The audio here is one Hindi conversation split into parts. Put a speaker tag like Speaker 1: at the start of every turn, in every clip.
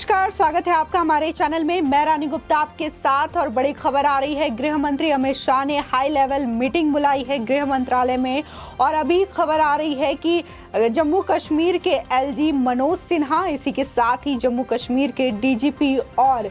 Speaker 1: नमस्कार, स्वागत है आपका हमारे चैनल में। मैं रानी गुप्ता आपके साथ। और बड़ी खबर आ रही है, गृह मंत्री अमित शाह ने हाई लेवल मीटिंग बुलाई है गृह मंत्रालय में। और अभी खबर आ रही है कि जम्मू कश्मीर के एलजी मनोज सिन्हा, इसी के साथ ही जम्मू कश्मीर के डीजीपी और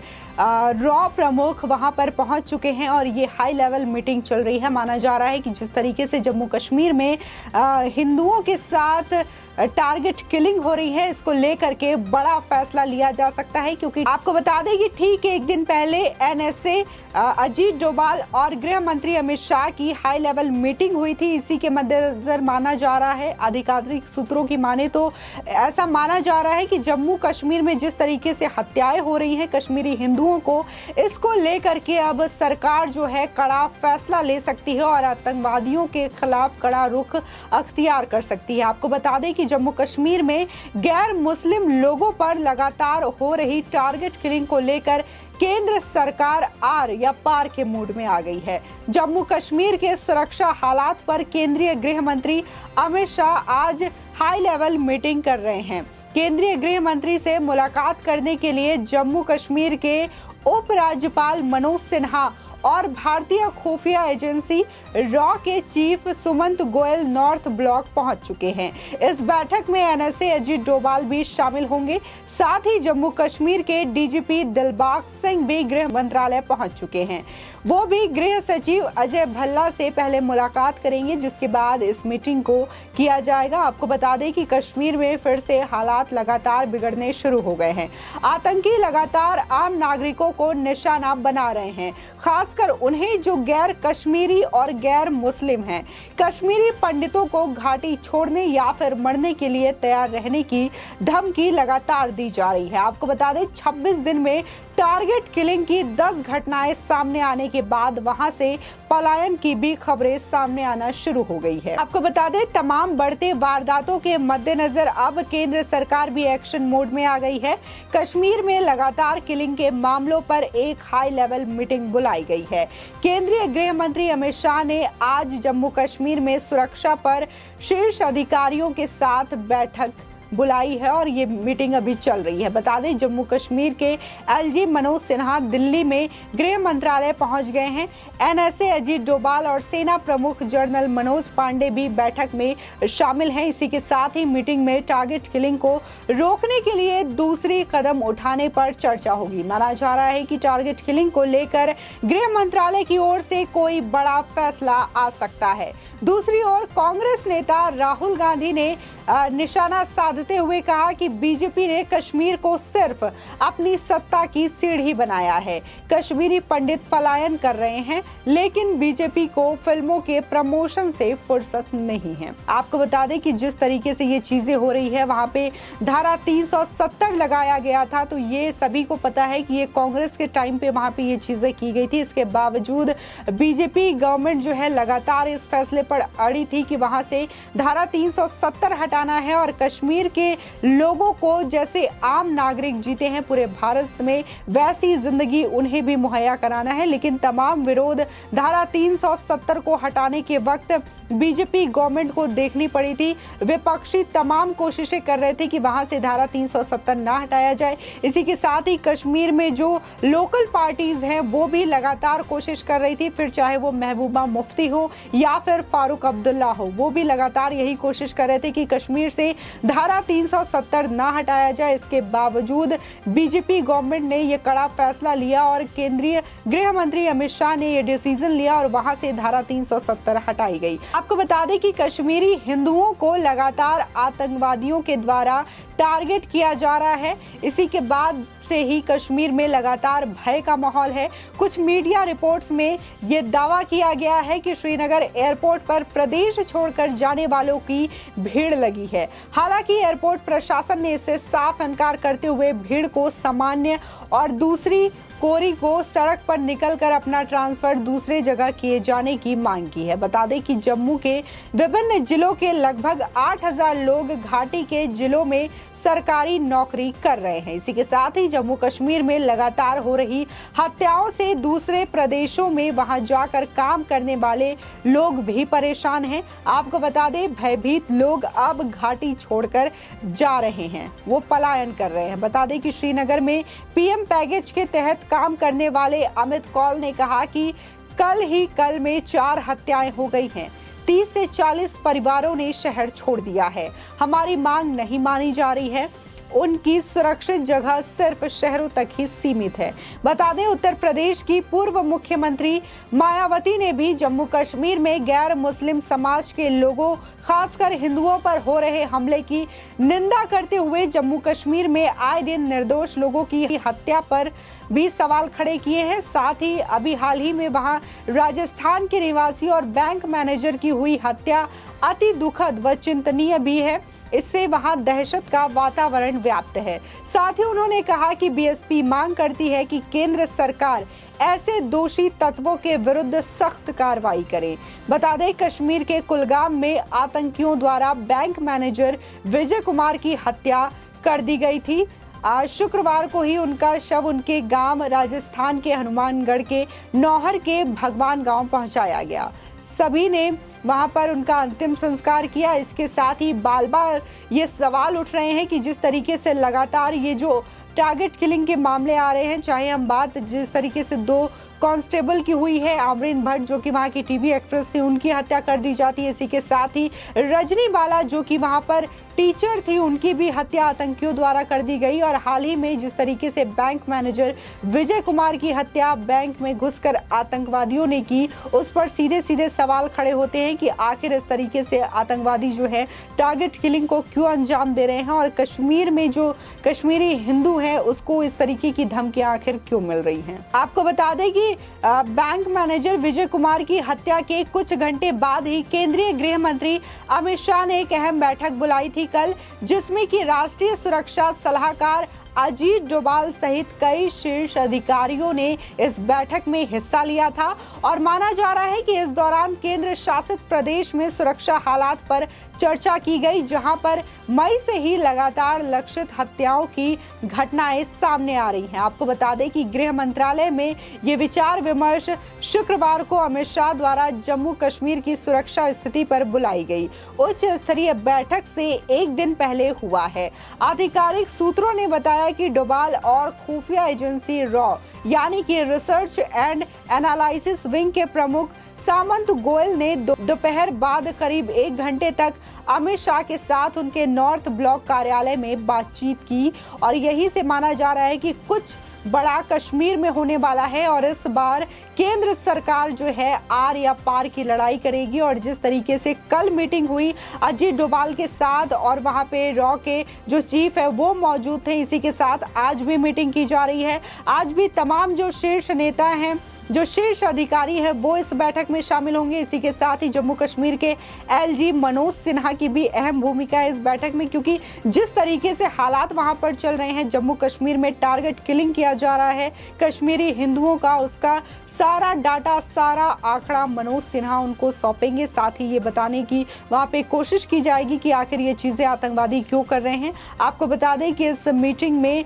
Speaker 1: रॉ प्रमुख वहां पर पहुंच चुके हैं और ये हाई लेवल मीटिंग चल रही है। माना जा रहा है कि जिस तरीके से जम्मू कश्मीर में हिंदुओं के साथ टारगेट किलिंग हो रही है, इसको लेकर के बड़ा फैसला लिया जा सकता है। क्योंकि आपको बता दें कि ठीक एक दिन पहले एनएसए अजीत डोभाल और गृह मंत्री अमित शाह की हाई लेवल मीटिंग हुई थी। इसी के मद्देनजर माना जा रहा है, आधिकारिक सूत्रों की माने तो ऐसा माना जा रहा है कि जम्मू कश्मीर में जिस तरीके से हत्याएं हो रही हैं कश्मीरी हिंदुओं को, इसको लेकर के अब सरकार जो है कड़ा फैसला ले सकती है और आतंकवादियों के खिलाफ कड़ा रुख अख्तियार कर सकती है। आपको बता दें कि जम्मू कश्मीर में गैर मुस्लिम लोगों पर लगातार हो रही टारगेट किलिंग को लेकर केंद्र सरकार आर या पार के मूड में आ गई है। जम्मू कश्मीर के सुरक्षा हालात पर केंद्रीय गृह मंत्री अमित शाह आज हाई लेवल मीटिंग कर रहे हैं। केंद्रीय गृह मंत्री से मुलाकात करने के लिए जम्मू कश्मीर के उपराज्यपाल मनोज सिन्हा और भारतीय खुफिया एजेंसी रॉ के chief Sumant Goyal north block पहुंच चुके हैं। इस बैठक में एनएसए अजीत डोभाल भी शामिल होंगे। साथ ही जम्मू कश्मीर के डीजीपी दिलबाग सिंह भी गृह मंत्रालय पहुंच चुके हैं। वो भी गृह सचिव अजय भल्ला से पहले मुलाकात करेंगे, जिसके बाद इस मीटिंग को किया जाएगा। आपको बता दें कि कश्मीर में फिर से हालात लगातार बिगड़ने शुरू हो गए हैं। आतंकी लगातार आम नागरिकों को निशाना बना रहे हैं, खासकर उन्हें जो गैर कश्मीरी और गैर मुस्लिम हैं। कश्मीरी पंडितों को घाटी छोड़ने या फिर मरने के लिए तैयार रहने की धमकी लगातार दी जा रही है। आपको बता दें 26 दिन में टारगेट किलिंग की 10 घटनाएं सामने आने के बाद वहां से पलायन की भी खबरें सामने आना शुरू हो गई है। आपको बता दें तमाम बढ़ते वारदातों के मद्देनजर अब केंद्र सरकार भी एक्शन मोड में आ गई है। कश्मीर में लगातार किलिंग के मामलों पर एक हाई लेवल मीटिंग बुलाई गई है। केंद्रीय गृह मंत्री अमित शाह ने आज जम्मू कश्मीर में सुरक्षा पर शीर्ष अधिकारियों के साथ बैठक बुलाई है और ये मीटिंग अभी चल रही है। बता दें जम्मू कश्मीर के एलजी मनोज सिन्हा दिल्ली में गृह मंत्रालय पहुंच गए हैं। एनएसए अजीत डोभाल और सेना प्रमुख जनरल मनोज पांडे भी बैठक में शामिल हैं। इसी के साथ ही मीटिंग में टारगेट किलिंग को रोकने के लिए दूसरी कदम उठाने पर चर्चा होगी। माना जा रहा है कि टारगेट किलिंग को लेकर गृह मंत्रालय की ओर से कोई बड़ा फैसला आ सकता है। दूसरी ओर कांग्रेस नेता राहुल गांधी ने निशाना साधते हुए कहा कि बीजेपी ने कश्मीर को सिर्फ अपनी सत्ता की सीढ़ी बनाया है। कश्मीरी पंडित पलायन कर रहे हैं, लेकिन बीजेपी को फिल्मों के प्रमोशन से फुर्सत नहीं है। आपको बता दें कि जिस तरीके से ये चीजें हो रही है, वहां पे धारा 370 लगाया गया था, तो ये सभी को पता है कि ये कांग्रेस के टाइम पे वहां पे ये चीजें की गई थी। इसके बावजूद बीजेपी गवर्नमेंट जो है लगातार इस फैसले पर अड़ी थी कि वहां से धारा 370 हटाना है और कश्मीर के लोगों को जैसे आम नागरिक जीते हैं पूरे भारत में, वैसी जिंदगी उन्हें भी मुहैया कराना है। लेकिन तमाम विरोध धारा 370 को हटाने के वक्त बीजेपी गवर्नमेंट को देखनी पड़ी थी। विपक्षी तमाम कोशिशें कर रहे थे कि वहां से धारा 370 ना हटाया जाए। इसी के साथ ही कश्मीर में जो लोकल पार्टीज हैं वो भी लगातार कोशिश कर रही थी, फिर चाहे वो महबूबा मुफ्ती हो या फिर फारूक अब्दुल्ला हो, वो भी लगातार यही कोशिश कर रहे थे कि कश्मीर से धारा 370 ना हटाया जाए। इसके बावजूद बीजेपी गवर्नमेंट ने यह कड़ा फैसला लिया और केंद्रीय गृह मंत्री अमित शाह ने यह डिसीजन लिया और वहां से धारा 370 हटाई गई। आपको बता दें कि कश्मीरी हिंदुओं को लगातार आतंकवादियों के द्वारा टारगेट किया जा रहा है। इसी के बाद से ही कश्मीर में लगातार भय का माहौल है। कुछ मीडिया रिपोर्ट्स में यह दावा किया गया है कि श्रीनगर एयरपोर्ट पर प्रदेश छोड़कर जाने वालों की भीड़ लगी है। हालांकि एयरपोर्ट प्रशासन ने इससे साफ इनकार करते हुए भीड़ को सामान्य और दूसरी कोरी को सड़क पर निकलकर अपना ट्रांसफर दूसरे जगह किए जाने की मांग की है। बता दें कि जम्मू के विभिन्न जिलों के लगभग 8000 लोग घाटी के जिलों में सरकारी नौकरी कर रहे हैं। इसी के साथ ही जम्मू कश्मीर में लगातार हो रही हत्याओं से दूसरे प्रदेशों में वहां जाकर काम करने वाले लोग भी परेशान हैं। आपको बता दें, भयभीत लोग अब घाटी छोड़कर जा रहे हैं, वो पलायन कर रहे हैं। बता दें कि श्रीनगर में पीएम पैकेज के तहत काम करने वाले अमित कौल ने कहा कि कल में 4 हत्याएं हो गई हैं। 30 से 40 परिवारों ने शहर छोड़ दिया है। हमारी मांग नहीं मानी जा रही है। उनकी सुरक्षित जगह सिर्फ शहरों तक ही सीमित है। बता दें, उत्तर प्रदेश की पूर्व मुख्यमंत्री मायावती ने भी जम्मू कश्मीर में गैर मुस्लिम समाज के लोगों, खासकर हिंदुओं पर हो रहे हमले की निंदा करते हुए जम्मू कश्मीर में आए दिन निर्दोष लोगों की हत्या पर भी सवाल खड़े किए हैं। साथ ही अभी हाल ही में वहां राजस्थान के निवासी और बैंक मैनेजर की हुई हत्या अति दुखद व चिंतनीय भी है। इससे वहां दहशत का वातावरण व्याप्त है। साथ ही उन्होंने कहा कि बीएसपी मांग करती है कि केंद्र सरकार ऐसे दोषी तत्वों के विरुद्ध सख्त कार्रवाई करे। बता दें, कश्मीर के कुलगाम में आतंकियों द्वारा बैंक मैनेजर विजय कुमार की हत्या कर दी गई थी। आज शुक्रवार को ही उनका शव उनके गांव राजस्थान के हनुमानगढ़ के नौहर के भगवान गांव पहुंचाया गया। सभी ने वहां पर उनका अंतिम संस्कार किया। इसके साथ ही बार बार ये सवाल उठ रहे हैं कि जिस तरीके से लगातार ये जो टारगेट किलिंग के मामले आ रहे हैं, चाहे हम बात जिस तरीके से 2 कांस्टेबल की हुई है, आमरीन भट्ट जो कि वहां की टीवी एक्ट्रेस थी, उनकी हत्या कर दी जाती है। इसी के साथ ही रजनी बाला जो कि वहां पर टीचर थी, उनकी भी हत्या आतंकियों द्वारा कर दी गई। और हाल ही में जिस तरीके से बैंक मैनेजर विजय कुमार की हत्या बैंक में घुसकर आतंकवादियों ने की, उस पर सीधे सीधे सवाल खड़े होते हैं कि आखिर इस तरीके से आतंकवादी जो है टारगेट किलिंग को क्यों अंजाम दे रहे हैं और कश्मीर में जो कश्मीरी हिंदू है उसको इस तरीके की धमकियां आखिर क्यों मिल रही हैं। आपको बता दें कि बैंक मैनेजर विजय कुमार की हत्या के कुछ घंटे बाद ही केंद्रीय गृह मंत्री अमित शाह ने एक अहम बैठक बुलाई थी कल, जिसमें कि राष्ट्रीय सुरक्षा सलाहकार अजीत डोभाल सहित कई शीर्ष अधिकारियों ने इस बैठक में हिस्सा लिया था। और माना जा रहा है कि इस दौरान केंद्र शासित प्रदेश में सुरक्षा हालात पर चर्चा की गई, जहां पर मई से ही लगातार लक्षित हत्याओं की घटनाएं सामने आ रही हैं। आपको बता दें कि गृह मंत्रालय में ये विचार विमर्श शुक्रवार को अमित शाह द्वारा जम्मू कश्मीर की सुरक्षा स्थिति पर बुलाई गई उच्च स्तरीय बैठक से एक दिन पहले हुआ है। आधिकारिक सूत्रों ने बताया कि डोभाल और खुफिया एजेंसी रॉ यानी कि रिसर्च एंड एनालिसिस विंग के प्रमुख सामंत गोयल ने दोपहर बाद करीब 1 घंटे तक अमित शाह के साथ उनके नॉर्थ ब्लॉक कार्यालय में बातचीत की। और यही से माना जा रहा है कि कुछ बड़ा कश्मीर में होने वाला है और इस बार केंद्र सरकार जो है आर या पार की लड़ाई करेगी। और जिस तरीके से कल मीटिंग हुई अजीत डोभाल के साथ और वहां पे रॉ के जो चीफ है वो मौजूद थे, इसी के साथ आज भी मीटिंग की जा रही है। आज भी तमाम जो शीर्ष नेता हैं, जो शीर्ष अधिकारी है वो इस बैठक में शामिल होंगे। इसी के साथ ही जम्मू कश्मीर के एलजी मनोज सिन्हा की भी अहम भूमिका है इस बैठक में, क्योंकि जिस तरीके से हालात वहां पर चल रहे हैं, जम्मू कश्मीर में टारगेट किलिंग किया जा रहा है कश्मीरी हिंदुओं का, उसका सारा डाटा, सारा आंकड़ा मनोज सिन्हा उनको सौंपेंगे। साथ ही ये बताने की वहां पे कोशिश की जाएगी कि आखिर ये चीजें आतंकवादी क्यों कर रहे हैं। आपको बता दें कि इस मीटिंग में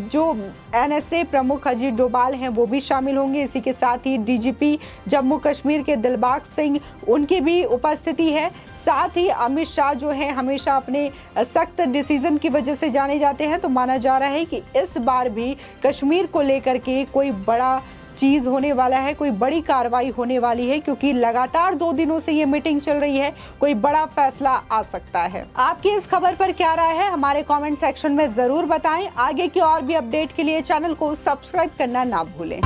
Speaker 1: जो एनएसए प्रमुख अजीत डोभाल हैं वो भी शामिल होंगे। इसी के साथ ही डीजीपी जम्मू कश्मीर के दिलबाग सिंह, उनकी भी उपस्थिति है। साथ ही अमित शाह जो है हमेशा अपने सख्त डिसीजन की वजह से जाने जाते हैं, तो माना जा रहा है कि इस बार भी कश्मीर को लेकर के कोई बड़ा चीज होने वाला है, कोई बड़ी कार्रवाई होने वाली है, क्योंकि लगातार 2 दिनों से ये मीटिंग चल रही है, कोई बड़ा फैसला आ सकता है। आपकी इस खबर पर क्या राय है हमारे कमेंट सेक्शन में जरूर बताएं। आगे की और भी अपडेट के लिए चैनल को सब्सक्राइब करना ना भूलें।